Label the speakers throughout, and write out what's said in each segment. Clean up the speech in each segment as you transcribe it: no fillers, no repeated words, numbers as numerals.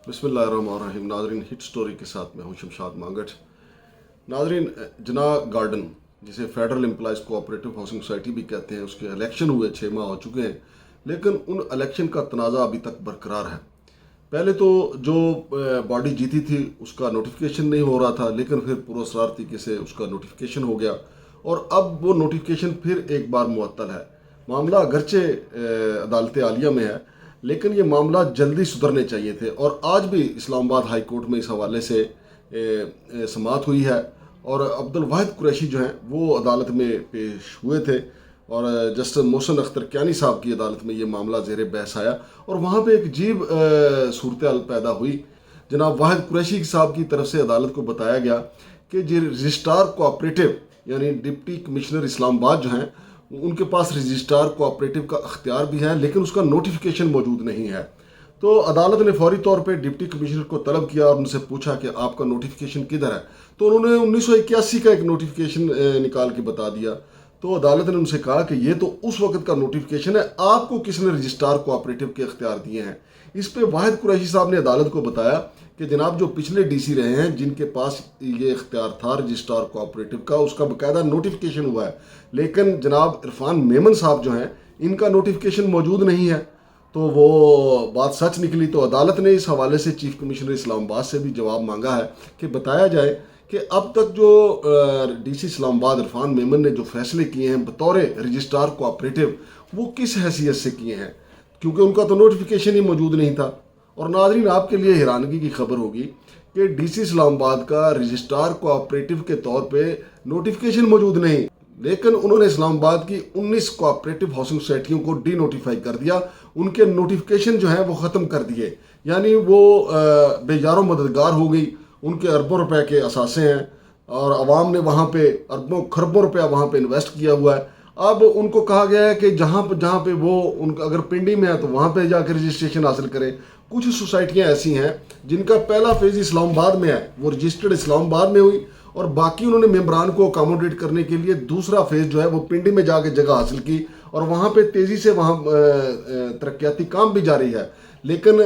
Speaker 1: बिस्मिल्लाहिर्रहमानिर्रहीम। नाजरीन, hit story के साथ मैं हूँ शमशाद मांगट। नाजरीन, जना गार्डन जिसे federal employees cooperative housing society भी कहते हैं, उसके इलेक्शन हुए 6 माह हो चुके हैं, लेकिन उन इलेक्शन का तनाज़ा अभी तक बरकरार है। पहले तो जो बॉडी जीती थी उसका नोटिफिकेशन नहीं हो रहा था, लेकिन फिर पुरअसरार तरीके से उसका नोटिफिकेशन हो गया और अब वो नोटिफिकेशन फिर एक बार मुअत्तल है। मामला अगरचे अदालत आलिया में है, लेकिन ये मामला जल्दी सुधरने चाहिए थे। और आज भी इस्लामाबाद हाई कोर्ट में इस हवाले से समाअत हुई है और अब्दुल वाहिद कुरैशी जो हैं वो अदालत में पेश हुए थे और जस्टिस मोहसिन अख्तर कियानी साहब की अदालत में ये मामला ज़ेर बहस आया और वहाँ पे एक अजीब सूरत हाल पैदा हुई। जनाब वाहिद कुरैशी साहब की तरफ से अदालत को बताया गया कि जो रजिस्ट्रार कोऑपरेटिव यानी डिप्टी कमिश्नर इस्लामाबाद जो हैं, उनके पास रजिस्ट्रार कोऑपरेटिव का अख्तियार भी है, लेकिन उसका नोटिफिकेशन मौजूद नहीं है। तो अदालत ने फौरी तौर पे डिप्टी कमिश्नर को तलब किया और उनसे पूछा कि आपका नोटिफिकेशन किधर है। तो उन्होंने 1981 का एक नोटिफिकेशन निकाल के बता दिया। तो अदालत ने उनसे कहा कि ये तो उस वक्त का नोटिफिकेशन है, आपको किसने रजिस्ट्रार कोऑपरेटिव के अख्तियार दिए हैं। इस पे वाहिद कुरैशी साहब ने अदालत को बताया कि जनाब जो पिछले डीसी रहे हैं जिनके पास ये इख्तियार था रजिस्ट्रार कोऑपरेटिव का, उसका बाकायदा नोटिफिकेशन हुआ है, लेकिन जनाब इरफान मेमन साहब जो हैं इनका नोटिफिकेशन मौजूद नहीं है। तो वो बात सच निकली। तो अदालत ने इस हवाले से चीफ कमिश्नर इस्लामाबाद से भी जवाब मांगा है कि बताया जाए कि अब तक जो डीसी इस्लामाबाद इरफान मेमन ने जो फैसले किए हैं बतौर रजिस्ट्रार कोऑपरेटिव, वो किस हैसियत से किए हैं, क्योंकि उनका तो नोटिफिकेशन ही मौजूद नहीं था। और नाजरीन, आपके लिए हैरानगी की खबर होगी कि डीसी इस्लामाबाद का रजिस्ट्रार कोऑपरेटिव के तौर पे नोटिफिकेशन मौजूद नहीं, लेकिन उन्होंने इस्लामाबाद की 19 कोऑपरेटिव हाउसिंग सोसाइटियों को डी नोटिफाई कर दिया। उनके नोटिफिकेशन जो है वो ख़त्म कर दिए, यानी वो बेजारों मददगार हो गई। उनके अरबों रुपए के असासे हैं और आवाम ने वहाँ पे अरबों खरबों रुपया वहाँ पे इन्वेस्ट किया हुआ है। अब उनको कहा गया है कि जहाँ पे वो उनका अगर पिंडी में है तो वहाँ पे जाकर रजिस्ट्रेशन हासिल करें। कुछ सोसाइटियाँ ऐसी हैं जिनका पहला फेज़ इस्लामाबाद में है, वो रजिस्टर्ड इस्लामाबाद में हुई और बाकी उन्होंने मेम्बरान को अकोमोडेट करने के लिए दूसरा फेज़ जो है वो पिंडी में जाके जगह हासिल की और वहाँ पे तेज़ी से वहाँ तरक्याती काम भी जारी है। लेकिन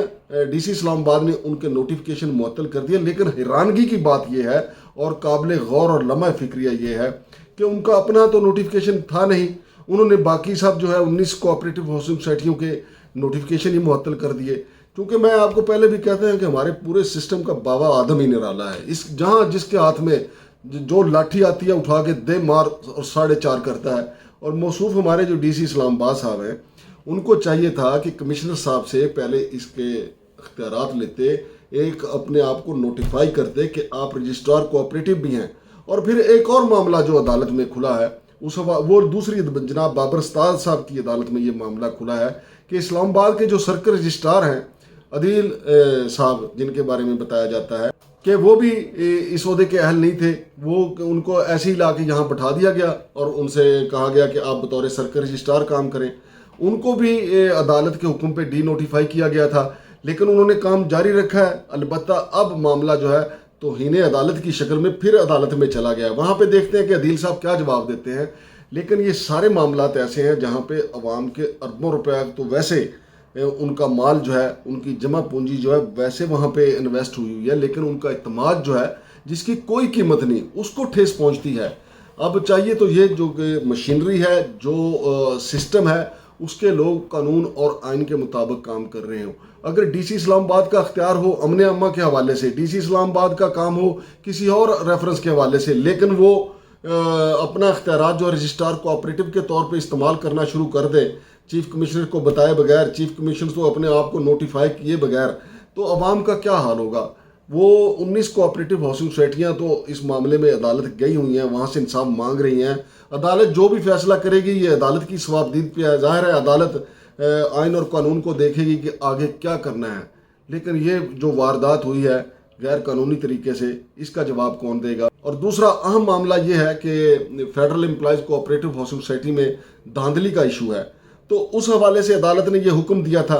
Speaker 1: डीसी इस्लामाबाद ने उनके नोटिफिकेशन मुअत्तल कर दिया। लेकिन हैरानगी की बात यह है और काबिल गौर और लम्हा फिक्रिया ये है कि उनका अपना तो नोटिफिकेशन था नहीं, उन्होंने बाकी सब जो है 19 कोऑपरेटिव हाउसिंग सोसाइटियों के नोटिफिकेशन ही मुअत्तल कर दिए। क्योंकि मैं आपको पहले भी कहते हैं कि हमारे पूरे सिस्टम का बाबा आदम ही निराला है। इस जहाँ जिसके हाथ में जो लाठी आती है उठा के दे मार और 4.5 करता है। और मौसूफ हमारे जो डीसी इस्लामाबाद साहब हैं, उनको चाहिए था कि कमिश्नर साहब से पहले इसके अख्तियारात लेते, एक अपने आप को नोटिफाई करते कि आप रजिस्ट्रार कोऑपरेटिव भी हैं। और फिर एक और मामला जो अदालत में खुला है वो दूसरी जनाब बाबर उस्ताद साहब की अदालत में ये मामला खुला है कि इस्लामाबाद के जो सर्कल रजिस्ट्रार हैं अदील साहब, जिनके बारे में बताया जाता है कि वो भी इस ओहदे के अहल नहीं थे, वो उनको ऐसे ही ला के यहाँ बैठा दिया गया और उनसे कहा गया कि आप बतौर सर्कल रजिस्ट्रार काम करें। उनको भी अदालत के हुक्म पे डी नोटिफाई किया गया था, लेकिन उन्होंने काम जारी रखा है। अलबत्ता अब मामला जो है तौहीन अदालत की शक्ल में फिर अदालत में चला गया है। वहाँ पे देखते हैं कि अदील साहब क्या जवाब देते हैं। लेकिन ये सारे मामलात ऐसे हैं जहाँ पे अवाम के अरबों रुपए तो वैसे उनका माल जो है, उनकी जमा पूंजी जो है वैसे वहाँ पे इन्वेस्ट हुई है, लेकिन उनका इत्मीनान जो है जिसकी कोई कीमत नहीं, उसको ठेस पहुँचती है। अब चाहिए तो ये जो मशीनरी है, जो सिस्टम है, उसके लोग कानून और आइन के मुताबिक काम कर रहे हो। अगर डीसी इस्लामाबाद का अख्तियार हो अमन अम्मा के हवाले से, डीसी इस्लामाबाद का काम हो किसी और रेफरेंस के हवाले से, लेकिन वो अपना अख्तियारात जो रजिस्ट्रार कोऑपरेटिव के तौर पे इस्तेमाल करना शुरू कर दे, चीफ कमिश्नर को बताए बगैर, चीफ कमिश्नर तो अपने आप को नोटिफाई किए बगैर, तो अवाम का क्या हाल होगा। वो 19 कोऑपरेटिव हाउसिंग सोसाइटियाँ तो इस मामले में अदालत गई हुई हैं, वहाँ से इंसाफ मांग रही हैं। अदालत जो भी फैसला करेगी ये अदालत की सवाबदीद पे है। ज़ाहिर है अदालत आइन और कानून को देखेगी कि आगे क्या करना है। लेकिन ये जो वारदात हुई है गैर कानूनी तरीके से, इसका जवाब कौन देगा। और दूसरा अहम मामला ये है कि federal employees cooperative housing society में धांधली का इशू है। तो उस हवाले से अदालत ने यह हुक्म दिया था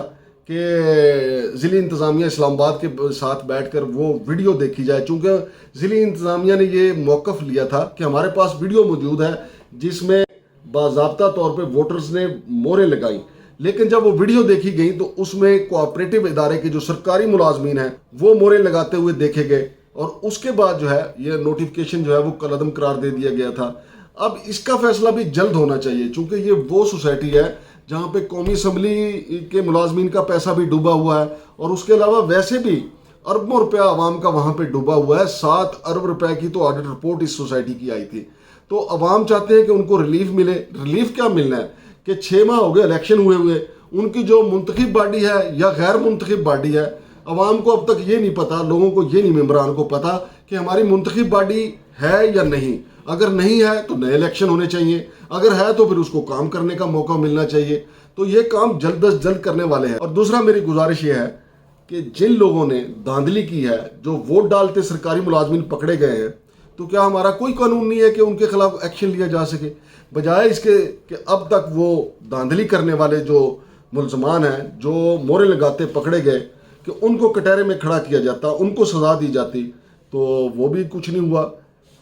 Speaker 1: कि ज़िली इंतज़ामिया इस्लामाबाद के साथ बैठकर वो वीडियो देखी जाए, चूँकि ज़िली इंतज़ामिया ने ये मौक़िफ़ लिया था कि हमारे पास वीडियो मौजूद है जिसमें बाज़ाब्ता तौर पे वोटर्स ने मोहरें लगाई, لیکن جب وہ ویڈیو دیکھی گئی تو اس میں کوآپریٹو ادارے کے جو سرکاری ملازمین ہیں وہ مورے لگاتے ہوئے دیکھے گئے، اور اس کے بعد جو ہے یہ نوٹیفکیشن جو ہے وہ کالعدم قرار دے دیا گیا تھا۔ اب اس کا فیصلہ بھی جلد ہونا چاہیے، چونکہ یہ وہ سوسائٹی ہے جہاں پہ قومی اسمبلی کے ملازمین کا پیسہ بھی ڈوبا ہوا ہے، اور اس کے علاوہ ویسے بھی اربوں روپیہ عوام کا وہاں پہ ڈوبا ہوا ہے۔ 7 ارب روپے کی تو آڈٹ رپورٹ اس سوسائٹی کی آئی تھی۔ تو عوام چاہتے ہیں کہ ان کو ریلیف ملے۔ ریلیف کیا ملنا ہے کہ 6 ماہ ہو گئے الیکشن ہوئے ان کی جو منتخب باڈی ہے یا غیر منتخب باڈی ہے، عوام کو اب تک یہ نہیں پتا، لوگوں کو یہ نہیں، ممبران کو پتا کہ ہماری منتخب باڈی ہے یا نہیں۔ اگر نہیں ہے تو نئے الیکشن ہونے چاہیے، اگر ہے تو پھر اس کو کام کرنے کا موقع ملنا چاہیے۔ تو یہ کام جلد از جلد کرنے والے ہیں۔ اور دوسرا میری گزارش یہ ہے کہ جن لوگوں نے دھاندلی کی ہے، جو ووٹ ڈالتے سرکاری ملازمین پکڑے گئے ہیں، تو کیا ہمارا کوئی قانون نہیں ہے کہ ان کے خلاف ایکشن لیا جا سکے؟ بجائے اس کے کہ اب تک وہ دھاندلی کرنے والے جو ملزمان ہیں، جو مورے لگاتے پکڑے گئے، کہ ان کو کٹہرے میں کھڑا کیا جاتا، ان کو سزا دی جاتی، تو وہ بھی کچھ نہیں ہوا،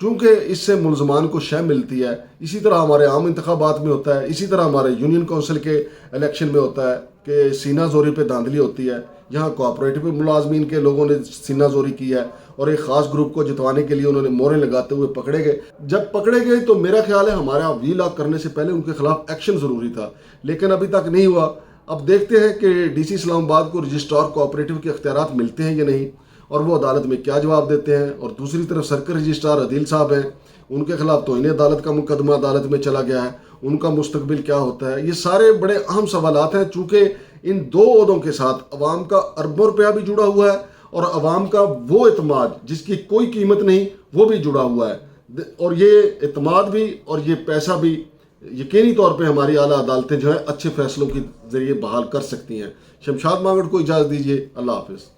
Speaker 1: کیونکہ اس سے ملزمان کو شے ملتی ہے۔ اسی طرح ہمارے عام انتخابات میں ہوتا ہے، اسی طرح ہمارے یونین کونسل کے الیکشن میں ہوتا ہے کہ سینہ زوری پہ دھاندلی ہوتی ہے۔ یہاں کوآپریٹو ملازمین کے لوگوں نے سینہ زوری کی ہے، اور ایک خاص گروپ کو جتوانے کے لیے انہوں نے مورے لگاتے ہوئے پکڑے گئے۔ جب پکڑے گئے تو میرا خیال ہے ہمارا وی لاک کرنے سے پہلے ان کے خلاف ایکشن ضروری تھا، لیکن ابھی تک نہیں ہوا۔ اب دیکھتے ہیں کہ ڈی سی اسلام آباد کو رجسٹرار کوآپریٹو کے اختیارات ملتے ہیں یا نہیں، اور وہ عدالت میں کیا جواب دیتے ہیں۔ اور دوسری طرف سرکل رجسٹرار عدیل صاحب ہیں، ان کے خلاف توہین عدالت کا مقدمہ عدالت میں چلا گیا ہے، ان کا مستقبل کیا ہوتا ہے؟ یہ سارے بڑے اہم سوالات ہیں، چونکہ ان 2 عہدوں کے ساتھ عوام کا اربوں روپیہ بھی جڑا ہوا ہے، اور عوام کا وہ اعتماد جس کی کوئی قیمت نہیں وہ بھی جڑا ہوا ہے، اور یہ اعتماد بھی اور یہ پیسہ بھی یقینی طور پہ ہماری اعلیٰ عدالتیں جو ہے اچھے فیصلوں کے ذریعے بحال کر سکتی ہیں۔ شمشاد مانگڑ کو اجازت دیجیے، اللہ حافظ۔